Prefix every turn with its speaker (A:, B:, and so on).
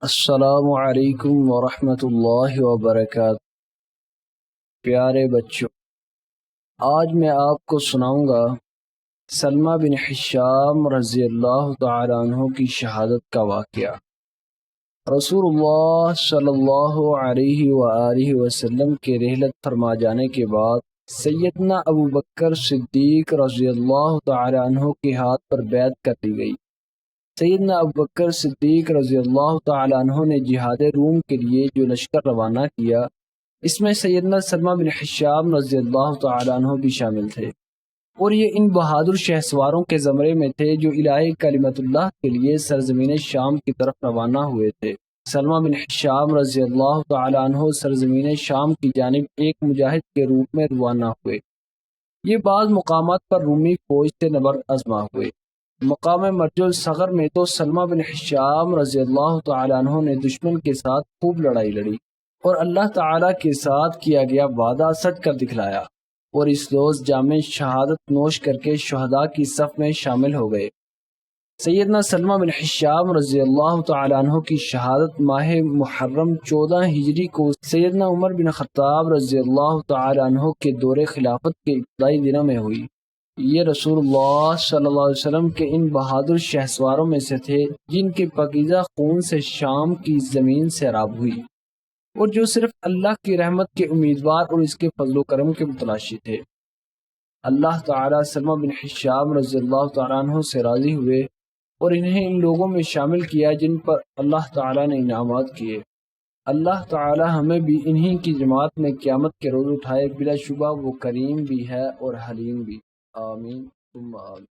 A: السلام علیکم ورحمۃ اللہ وبرکاتہ۔ پیارے بچوں، آج میں آپ کو سناؤں گا سلمہ بن حشام رضی اللہ تعالیٰ عنہ کی شہادت کا واقعہ۔ رسول اللہ صلی اللہ علیہ وآلہ وسلم کے رحلت فرما جانے کے بعد سیدنا ابو بکر صدیق رضی اللہ تعالیٰ عنہ کے ہاتھ پر بیعت کر دی گئی۔ سیدنا ابو بکر صدیق رضی اللہ تعالیٰ عنہ نے جہاد روم کے لیے جو لشکر روانہ کیا، اس میں سیدنا سلمہ بن حشام رضی اللہ تعالیٰ عنہ بھی شامل تھے، اور یہ ان بہادر شہسواروں کے زمرے میں تھے جو الہی کلمت اللہ کے لیے سرزمین شام کی طرف روانہ ہوئے تھے۔ سلمہ بن حشام رضی اللہ تعالیٰ عنہ سرزمین شام کی جانب ایک مجاہد کے روپ میں روانہ ہوئے۔ یہ بعض مقامات پر رومی فوج سے نبرد آزما ہوئے۔ مقام مرج الصغر میں تو سلمہ بن حشام رضی اللہ تعالیٰ عنہ نے دشمن کے ساتھ خوب لڑائی لڑی اور اللہ تعالیٰ کے ساتھ کیا گیا وعدہ سچ کر دکھلایا، اور اس روز جام شہادت نوش کر کے شہداء کی صف میں شامل ہو گئے۔ سیدنا سلمہ بن حشام رضی اللہ تعالیٰ عنہ کی شہادت ماہ محرم 14 ہجری کو سیدنا عمر بن خطاب رضی اللہ تعالیٰ عنہ کے دور خلافت کے ابتدائی دنوں میں ہوئی۔ یہ رسول اللہ صلی اللہ علیہ وسلم کے ان بہادر شہسواروں میں سے تھے جن کے پاکیزہ خون سے شام کی زمین سیراب ہوئی، اور جو صرف اللہ کی رحمت کے امیدوار اور اس کے فضل و کرم کے متلاشی تھے۔ اللہ تعالیٰ سلمہ بن حشام رضی اللہ تعالیٰ عنہ سے راضی ہوئے اور انہیں ان لوگوں میں شامل کیا جن پر اللہ تعالیٰ نے انعامات کیے۔ اللہ تعالیٰ ہمیں بھی انہی کی جماعت میں قیامت کے روز اٹھائے، بلا شبہ وہ کریم بھی ہے اور حلیم بھی۔ آمین ثم آمین۔